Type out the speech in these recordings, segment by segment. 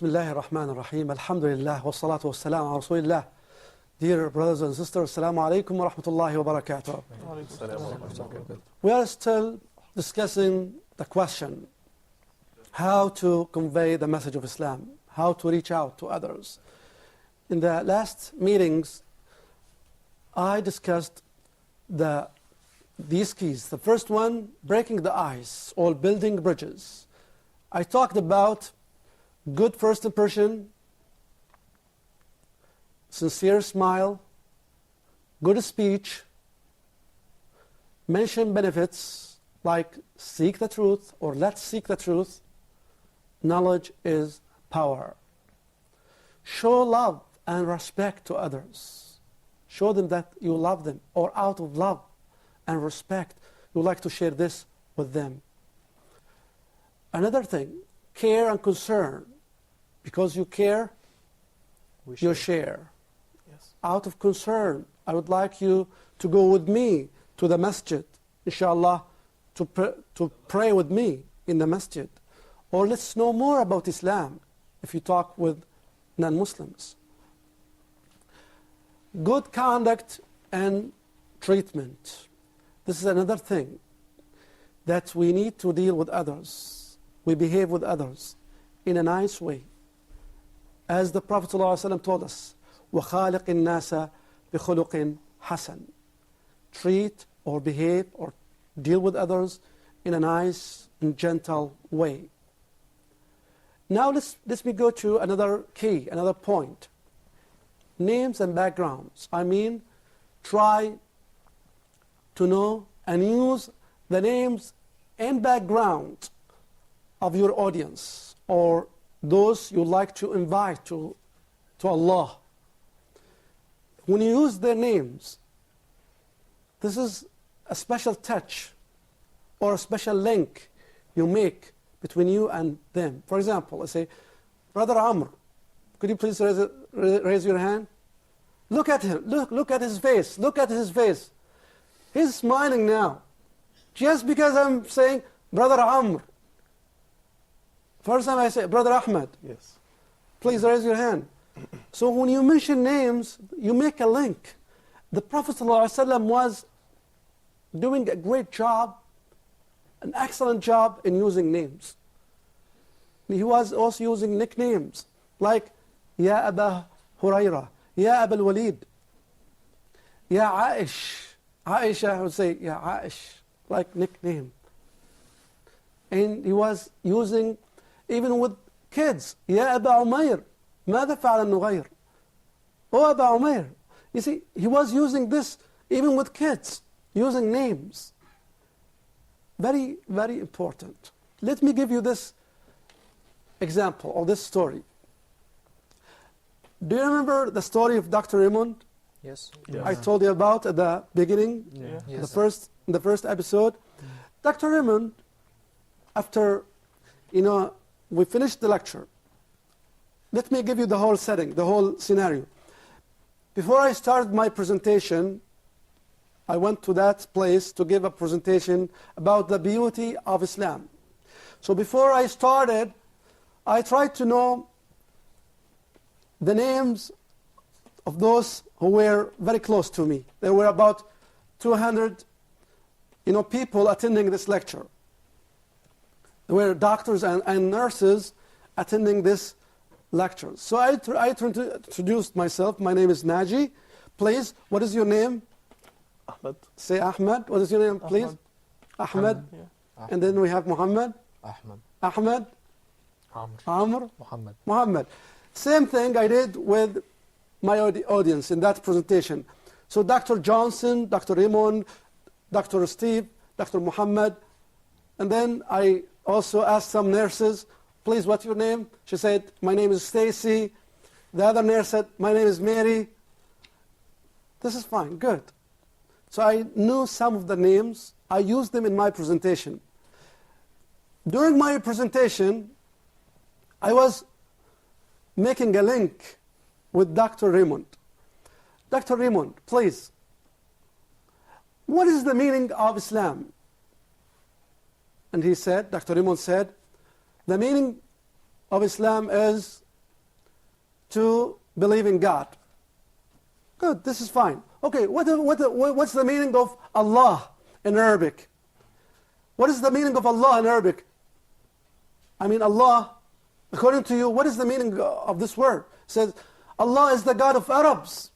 Bismillahir Rahmanir Rahim. Alhamdulillah. Wassalatu wassalamu ala Rasulillah. Dear brothers and sisters, Assalamu alaikum wa rahmatullahi wa barakatuh. We are still discussing the question, how to convey the message of Islam, how to reach out to others. In the last meetings, I discussed these keys. The first one, breaking the ice or building bridges. I talked about good first impression, sincere smile, good speech, mention benefits like seek the truth or let's seek the truth. Knowledge is power. Show love and respect to others. Show them that you love them, or out of love and respect, you would like to share this with them. Another thing, care and concern. Because you care, you share. Yes. Out of concern, I would like you to go with me to the masjid, inshallah, to pray with me in the masjid. Or let's know more about Islam if you talk with non-Muslims. Good conduct and treatment. This is another thing that we need to deal with others. We behave with others in a nice way. As the Prophet ﷺ told us, وَخَالِقِ النَّاسَ بِخُلُقٍ حَسَنٍ. Treat or behave or deal with others in a nice and gentle way. Now let me go to another key, another point. Names and backgrounds. I mean, try to know and use the names and background of your audience or those you like to invite to Allah. When you use their names, this is a special touch or a special link you make between you and them. For example, let's say, Brother Amr, could you please raise your hand? Look at him. Look at his face. Look at his face. He's smiling now. Just because I'm saying, Brother Amr. First time I say, Brother Ahmed. Yes. Please raise your hand. So when you mention names, you make a link. The Prophet ﷺ was doing a great job, an excellent job in using names. He was also using nicknames, like Ya Aba Hurayra, Ya Aba al-Walid, Ya Aish. Aisha would say, Ya Aish, like nickname. And he was using, even with kids, Ya Aba Umayr, ماذا فعل النغير? Oh, Aba Umayr. You see, he was using this even with kids, using names. Very, very important. Let me give you this example or this story. Do you remember the story of Dr. Raymond? Yes. Yes. I told you about at the beginning, Yeah. Yes. the first episode. Dr. Raymond, after, we finished the lecture. Let me give you the whole setting, the whole scenario. Before I started my presentation, I went to that place to give a presentation about the beauty of Islam. So before I started, I tried to know the names of those who were very close to me. There were about 200 people attending this lecture. There were doctors and nurses attending this lecture. So I introduced myself. My name is Naji. Please, what is your name? Ahmed. Say Ahmed. What is your name, please? Ahmed. Yeah. And then we have Muhammad. Ahmed. Ahmed. Amr. Muhammad. Muhammad. Same thing I did with my audience in that presentation. So Dr. Johnson, Dr. Raymond, Dr. Steve, Dr. Muhammad. And then I also asked some nurses, please, what's your name? She said, my name is Stacy. The other nurse said, my name is Mary. This is fine, good. So I knew some of the names. I used them in my presentation. During my presentation, I was making a link with Dr. Raymond. Dr. Raymond, please, what is the meaning of Islam? And he said, Dr. Raymond said, the meaning of Islam is to believe in God. Good, this is fine. Okay, what's the meaning of Allah in Arabic? What is the meaning of Allah in Arabic? I mean, Allah, according to you, what is the meaning of this word? It says, Allah is the God of Arabs.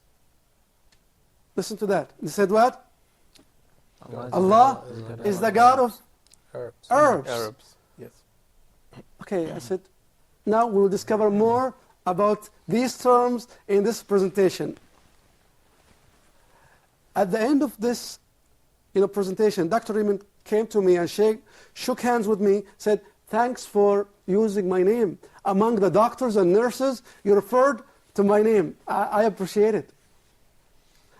Listen to that. He said what? Allah is the God of Arabs. Arabs. Yes. Okay, I said, now we will discover more about these terms in this presentation. At the end of this presentation, Dr. Raymond came to me and shook hands with me, said, thanks for using my name. Among the doctors and nurses, you referred to my name. I appreciate it.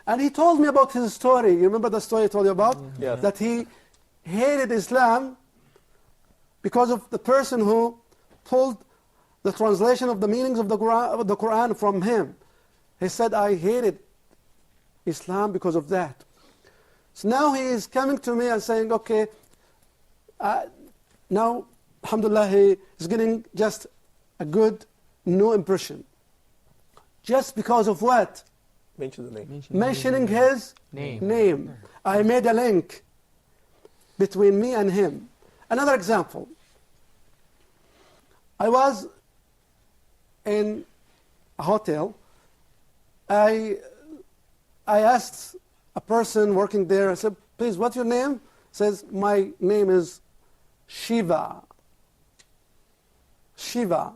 And he told me about his story. You remember the story I told you about? Yes. That he hated Islam because of the person who pulled the translation of the meanings of the Quran from him. He said, I hated Islam because of that. So now he is coming to me and saying, okay, now, alhamdulillah, he is getting just a good new impression. Just because of what? Mention the name. Mentioning his name. I made a link between me and him. Another example. I was in a hotel. I asked a person working there, I said, please, what's your name? He says, my name is Shiva. Shiva.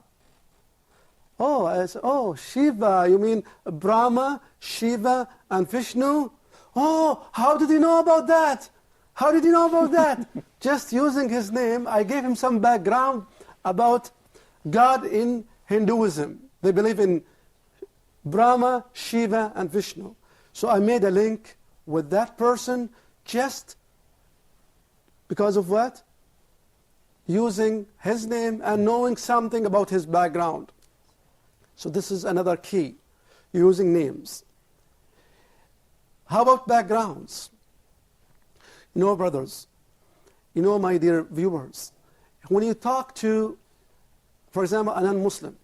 Oh, I said, oh, Shiva, you mean Brahma, Shiva, and Vishnu? Oh, how did you know about that? How did you know about that? Just using his name, I gave him some background about God in Hinduism. They believe in Brahma, Shiva, and Vishnu. So I made a link with that person just because of what? Using his name and knowing something about his background. So this is another key, using names. How about backgrounds? Brothers, my dear viewers, when you talk to, for example, a non-Muslim,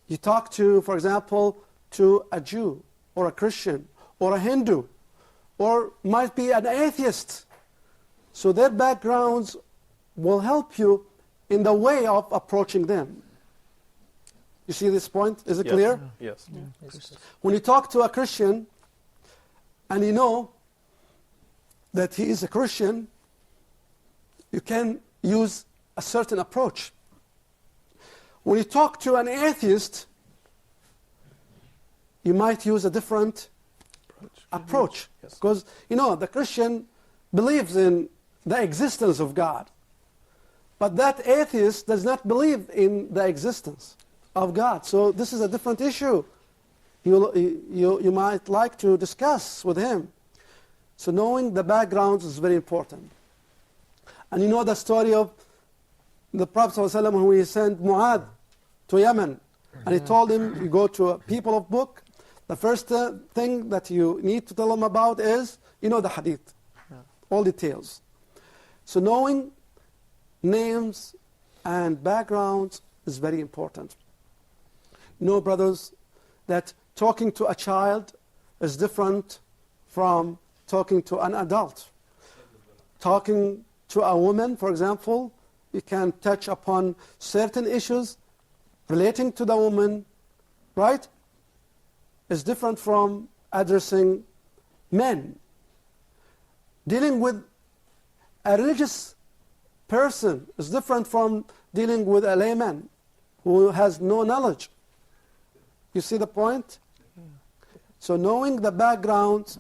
you talk to, for example, to a Jew, or a Christian, or a Hindu, or might be an atheist. So their backgrounds will help you in the way of approaching them. You see this point? Is it clear? Yes. When you talk to a Christian, and you know that he is a Christian, you can use a certain approach. When you talk to an atheist, you might use a different approach. Yes. Because, the Christian believes in the existence of God. But that atheist does not believe in the existence of God. So this is a different issue you might like to discuss with him. So knowing the backgrounds is very important. And you know the story of the Prophet ﷺ when he sent Mu'adh to Yemen. And he told him, you go to a people of book, the first thing that you need to tell them about is, the hadith. All details. So knowing names and backgrounds is very important. Brothers, that talking to a child is different from talking to an adult. Talking to a woman, for example, you can touch upon certain issues relating to the woman, right? Is different from addressing men. Dealing with a religious person is different from dealing with a layman who has no knowledge. You see the point? So knowing the background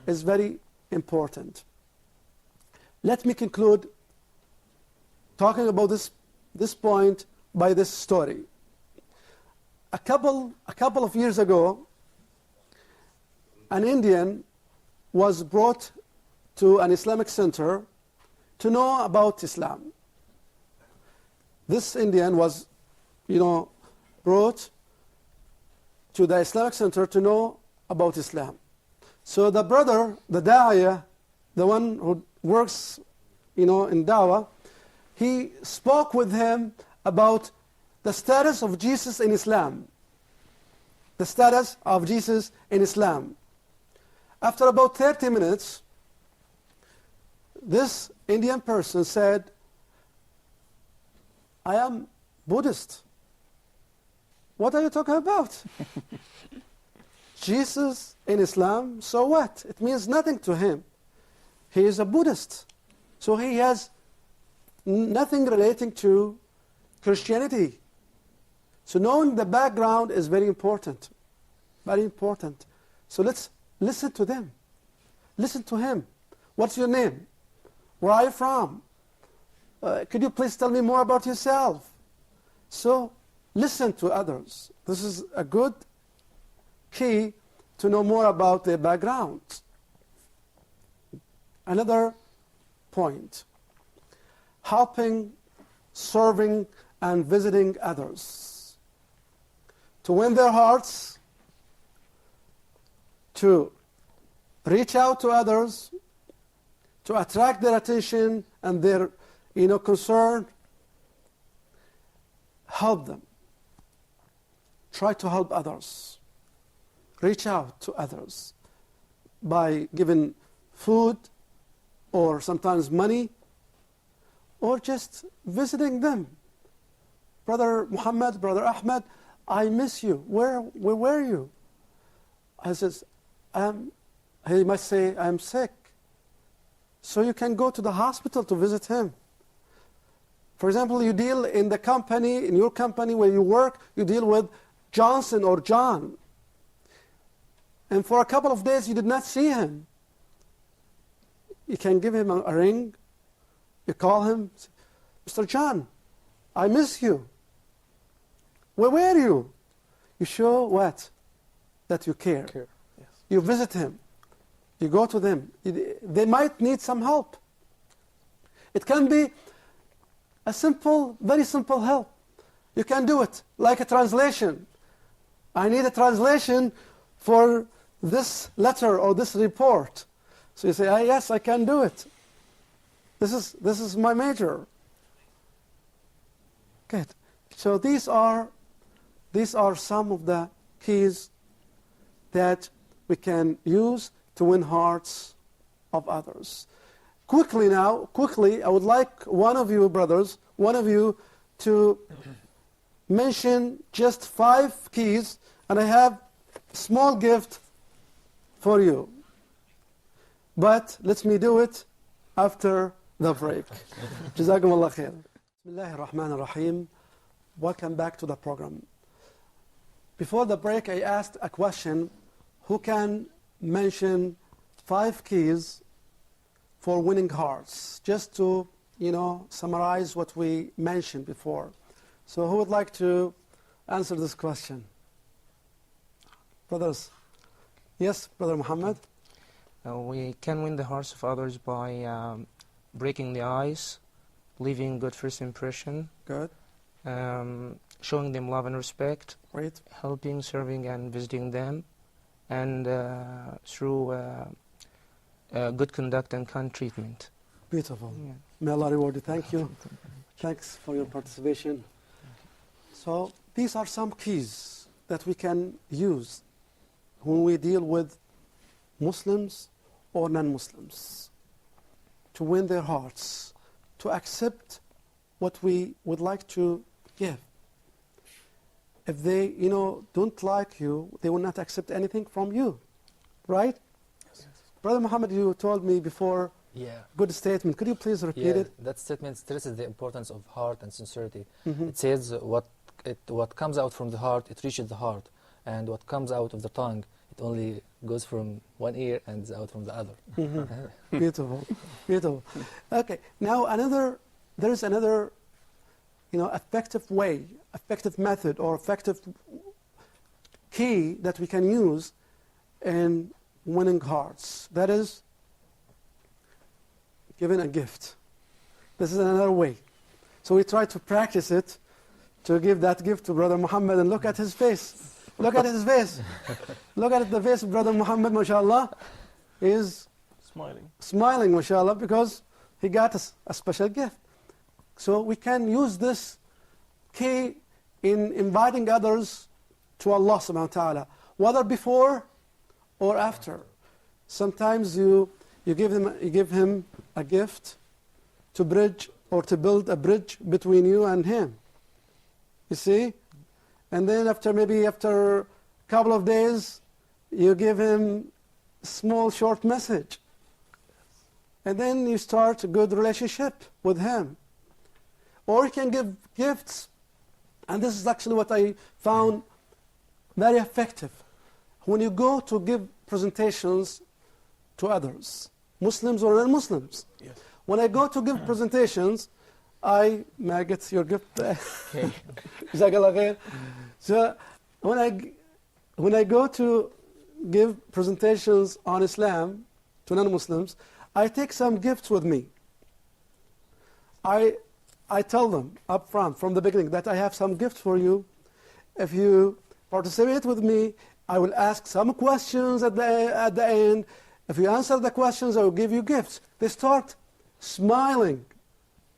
is very important. Let me conclude talking about this point by this story. A couple of years ago, an Indian was brought to an Islamic center to know about Islam. This Indian was, brought to the Islamic center to know about Islam. So the brother, the daawah, the one who works, in daawah, he spoke with him about the status of Jesus in Islam. The status of Jesus in Islam. After about 30 minutes, this Indian person said, I am Buddhist. What are you talking about? Jesus in Islam, so what? It means nothing to him. He is a Buddhist. So he has nothing relating to Christianity. So knowing the background is very important. Very important. So let's listen to them. Listen to him. What's your name? Where are you from? Could you please tell me more about yourself? So listen to others. This is a good key to know more about their background. Another point. Helping, serving, and visiting others. To win their hearts, to reach out to others, to attract their attention and their concern. Help them. Try to help others. Reach out to others by giving food or sometimes money or just visiting them. Brother Muhammad, Brother Ahmed, I miss you. Where were you? I says, he might say, I'm sick. So you can go to the hospital to visit him. For example, you deal in the company, in your company where you work, you deal with Johnson or John. And for a couple of days you did not see him. You can give him a ring. You call him, Mr. John, I miss you. Where were you? You show what? That you care. Yes. You visit him. You go to them. They might need some help. It can be a simple, very simple help. You can do it, like a translation. I need a translation for this letter or this report. So you say, yes, I can do it. This is my major. Good. So these are some of the keys that we can use to win hearts of others. Quickly, I would like one of you, brothers, to mention just 5 keys, and I have a small gift for you. But let me do it after the break. Jazakum Allah khair. Bismillahir Rahmanir Rahim. Welcome back to the program. Before the break, I asked a question: who can mention 5 keys for winning hearts? Just to, summarize what we mentioned before. So who would like to answer this question? Brothers. Yes, Brother Muhammad. We can win the hearts of others by breaking the ice, leaving good first impression. Good. Showing them love and respect. Great. Helping, serving, and visiting them. And through good conduct and kind treatment. Beautiful. Yeah. May Allah reward you. Thank you. Thanks for your participation. So these are some keys that we can use when we deal with Muslims or non-Muslims to win their hearts, to accept what we would like to give. If they, don't like you, they will not accept anything from you, right? Yes. Brother Muhammad, you told me before, good statement. Could you please repeat it? That statement stresses the importance of heart and sincerity. Mm-hmm. It says what comes out from the heart, it reaches the heart. And what comes out of the tongue, it only goes from one ear and is out from the other. Mm-hmm. Beautiful, beautiful. Okay, now there is another, effective way, effective method, or effective key that we can use in winning hearts. That is giving a gift. This is another way. So we try to practice it, to give that gift to Brother Muhammad, and look at his face. Look at his face. Look at the face of Brother Muhammad, mashallah. He is smiling, mashallah, because he got a special gift. So we can use this key in inviting others to Allah subhanahu wa ta'ala, whether before or after. Sometimes you give him a gift to bridge or to build a bridge between you and him. You see? And then after a couple of days, you give him a small short message. And then you start a good relationship with him. Or you can give gifts, and this is actually what I found very effective. When you go to give presentations to others, Muslims or non-Muslims. Yes. When I go to give presentations, may I get your gift? Jazakallah khair. So when I go to give presentations on Islam to non-Muslims, I take some gifts with me. I tell them up front from the beginning that I have some gifts for you. If you participate with me, I will ask some questions at the end. If you answer the questions, I will give you gifts. They start smiling.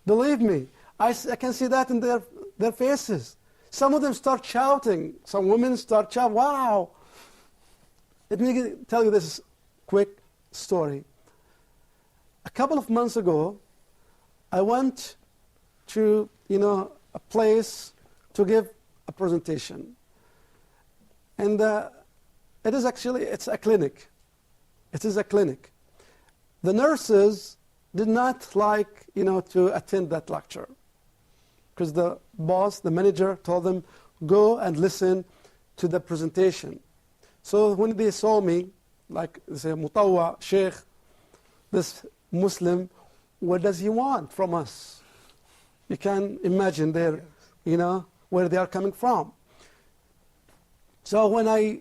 Believe me, I can see that in their faces. Some of them start shouting. Some women start shouting, wow. Let me tell you this quick story. A couple of months ago, I went to a place to give a presentation. And it's a clinic. It is a clinic. The nurses did not like, to attend that lecture. Because the boss, the manager, told them, go and listen to the presentation. So when they saw me, like they say, Mutawwa, Sheikh, this Muslim, what does he want from us? You can imagine where they are coming from. So when I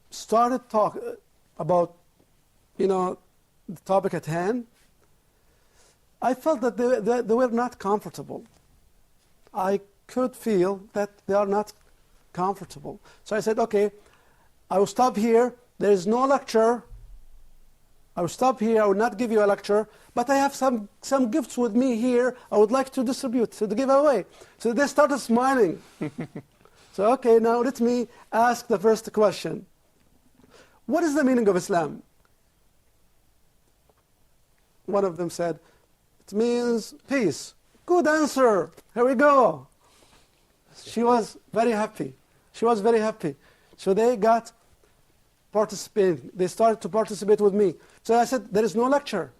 started talking about, the topic at hand, I felt that they were not comfortable. I could feel that they are not comfortable. So I said, okay, I will stop here. There is no lecture. I will stop here. I will not give you a lecture. But I have some gifts with me here I would like to distribute, to give away. So they started smiling. So, okay, now let me ask the first question. What is the meaning of Islam? One of them said, it means peace. Good answer. Here we go. She was very happy. She was very happy. So they got participating. They started to participate with me. So I said, there is no lecture.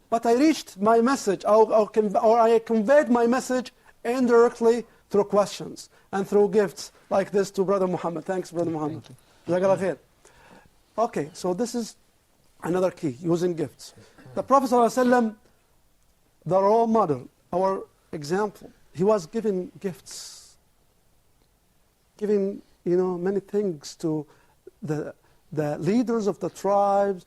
But I reached my message, or I conveyed my message indirectly through questions and through gifts like this to Brother Muhammad. Thanks, Brother Muhammad. Jazakallah khair. Okay, so this is another key, using gifts. The Prophet ﷺ, the role model, our example, he was giving gifts, giving many things to the leaders of the tribes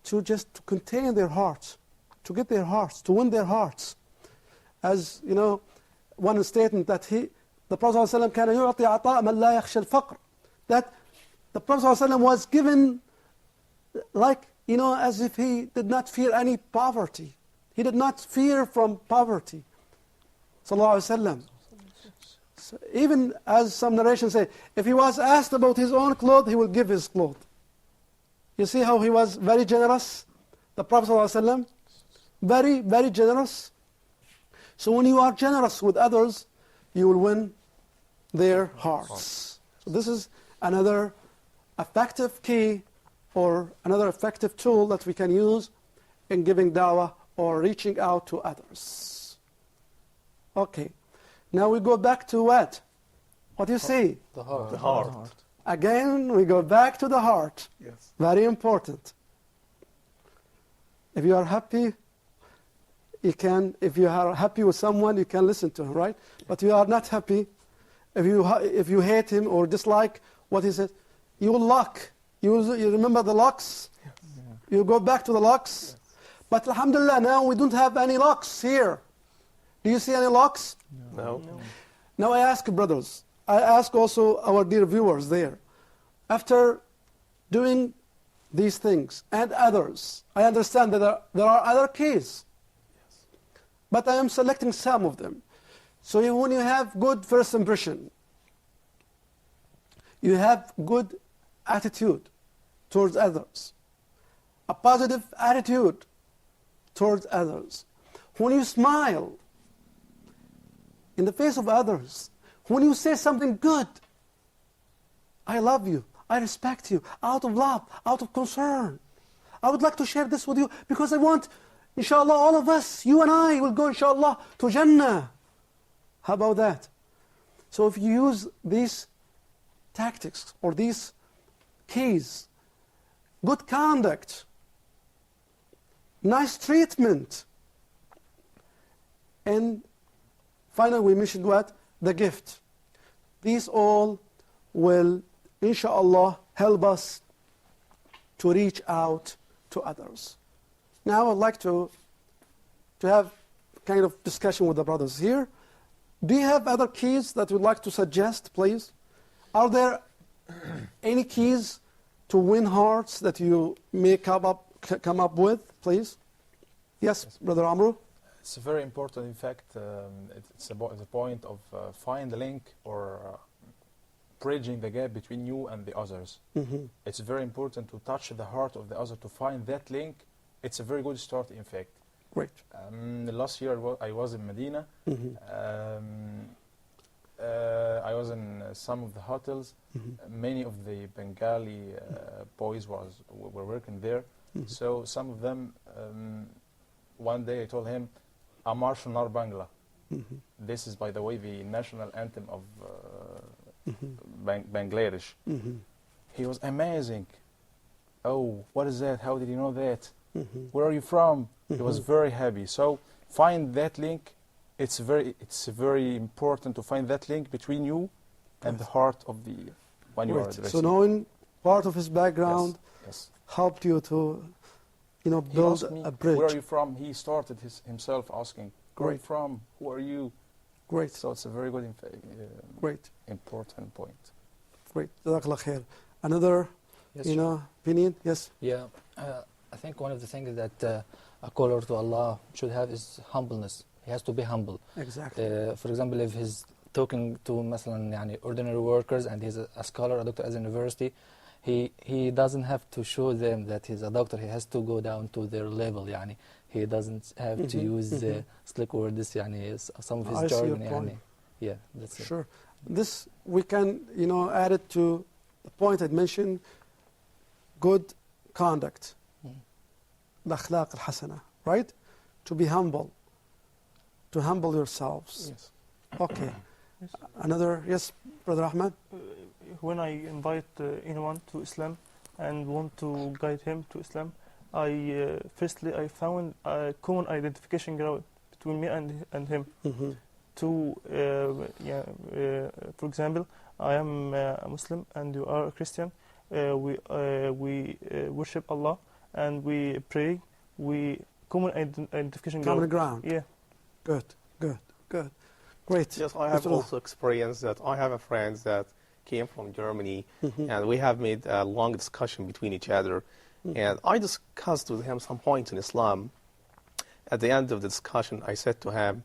to contain their hearts, to get their hearts, to win their hearts. As one statement that the Prophet ﷺ كان يعطي عطاء من لا يخشى الفقر, that the Prophet ﷺ was given like as if he did not fear any poverty. He did not fear from poverty. Sallallahu Alaihi Wasallam. So even as some narrations say, if he was asked about his own clothes, he will give his clothes. You see how he was very generous? The Prophet Sallallahu Alaihi Wasallam, very, very generous. So when you are generous with others, you will win their hearts. So this is another effective key or another effective tool that we can use in giving dawah or reaching out to others. Okay. Now we go back to what? What do you see? The heart. The heart. Again, we go back to the heart. Yes. Very important. If you are happy, if you are happy with someone, you can listen to him, right? But you are not happy, if you hate him or dislike what he says, you will lock. You remember the locks? Yes. Yeah. You go back to the locks. Yes. But alhamdulillah, now we don't have any locks here. Do you see any locks? No. Now I ask brothers, I ask also our dear viewers there, after doing these things and others, I understand that there are other keys. Yes. But I am selecting some of them. So when you have good first impression, you have good attitude towards others, a positive attitude towards others. When you smile in the face of others, when you say something good, I love you, I respect you, out of love, out of concern. I would like to share this with you because I want, inshallah, all of us, you and I will go, inshallah, to Jannah. How about that? So if you use these tactics or these keys, good conduct, nice treatment, and finally we mentioned what? The gift. These all will, inshallah, help us to reach out to others. Now I'd like to have kind of discussion with the brothers here. Do you have other keys that you'd like to suggest, please? Are there any keys to win hearts that you may come up with, please? Yes, Brother Amru? It's very important. In fact, it's about the point of find the link or bridging the gap between you and the others. Mm-hmm. It's very important to touch the heart of the other, to find that link. It's a very good start, in fact. Great. Last year I was in Medina. Mm-hmm. I was in some of the hotels. Mm-hmm. Many of the Bengali boys were working there. Mm-hmm. So some of them, one day I told him, Amar Shunar Bangla. Mm-hmm. This is, by the way, the national anthem of Mm-hmm. Bangladesh. Mm-hmm. He was amazing. Oh, what is that? How did you know that? Mm-hmm. Where are you from? He Mm-hmm. was very happy. So find that link. It's very important to find that link between you and the heart of the one you are Great. addressing. So knowing part of his background Yes. helped you to, He build asked me, a bridge. where are you from? He started himself asking, where are you Great. from? Who are you? Great, So it's a very good, great, important point. great. Jazakallah khair. Another, Yes, opinion? Yes. Yeah, I think one of the things that a caller to Allah should have is humbleness. He has to be humble. Exactly. For example, if he's talking to مثلا يعني ordinary workers and he's a scholar, a doctor at a university, he doesn't have to show them that he's a doctor. He has to go down to their level. يعني. He doesn't have to use slick words. يعني, some of I his see your jargon. point. يعني. Yeah, that's it. Sure. This, we can, add it to the point I'd mentioned, good conduct, the akhlaq al-hasana, right? To be humble, to humble yourselves. Yes. Okay. Yes. Another, yes, Brother Ahmed? When I invite anyone to Islam and want to guide him to Islam, firstly I found a common identification ground between me and him. Mm-hmm. For example, I am a Muslim and you are a Christian. We worship Allah and we pray. We common identification Common ground. ground. Yeah. Good, good, good. Great. Yes, I have Mr. also experienced that. I have a friend that came from Germany, Mhm. and we have made a long discussion between each other. And I discussed with him some points in Islam. At the end of the discussion, I said to him,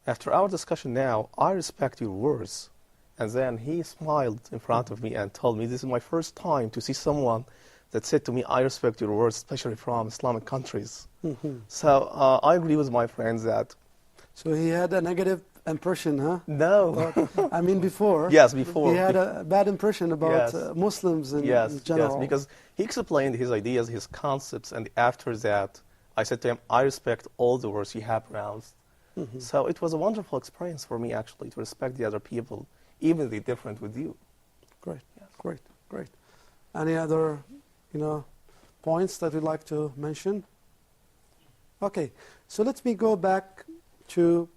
after our discussion now, I respect your words. And then he smiled in front of me and told me, this is my first time to see someone that said to me, I respect your words, especially from Islamic countries. Mhm. So I agree with my friends that, So he had a negative impression, huh? no. I mean, before. Yes, before. He had a bad impression about Yes. Muslims in Yes, general. yes, because he explained his ideas, his concepts, and after that, I said to him, I respect all the words you have pronounced. Mhm. So it was a wonderful experience for me, actually, to respect the other people, even if they're different with you. Great, Yes. great, great. Any other, points that we'd like to mention? Okay, so let me go back to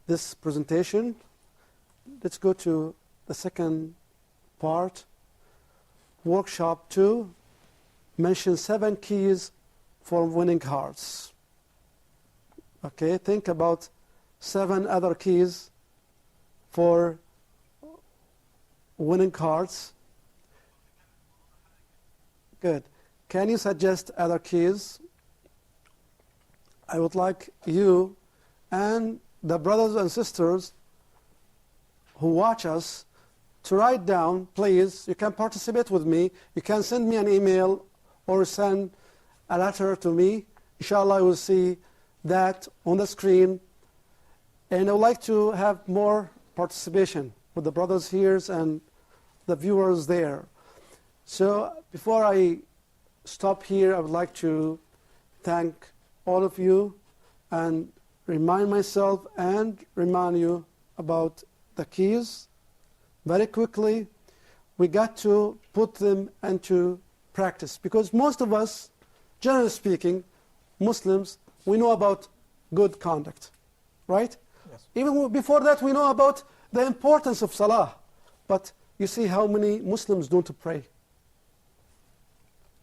this presentation. Let's go to the second part. Workshop 2, mention 7 keys for winning hearts. Okay, think about 7 other keys for winning hearts. Good. Can you suggest other keys? I would like you and the brothers and sisters who watch us to write down, please. You can participate with me. You can send me an email or send a letter to me. Inshallah, you will see that on the screen. And I would like to have more participation with the brothers here and the viewers there. So before I stop here, I would like to thank all of you and remind myself and remind you about the keys. Very quickly, we got to put them into practice, because most of us, generally speaking, Muslims, we know about good conduct, right? Yes. Even before that, we know about the importance of salah. But you see how many Muslims don't pray.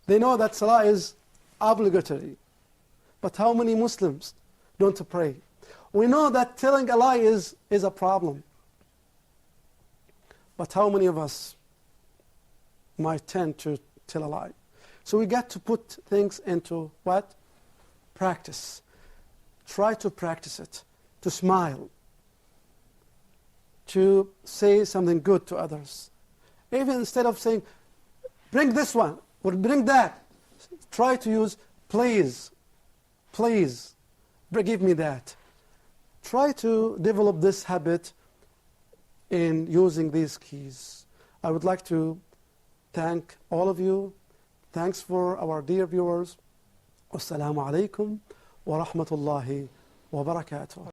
They know that salah is obligatory. But how many Muslims don't pray? We know that telling a lie is a problem. But how many of us might tend to tell a lie? So we got to put things into what? Practice. Try to practice it. To smile. To say something good to others. Even instead of saying, bring this one, or bring that, try to use, please, please, give me that. Try to develop this habit in using these keys. I would like to thank all of you. Thanks for our dear viewers. Wassalamu alaikum wa rahmatullahi wa barakatuh.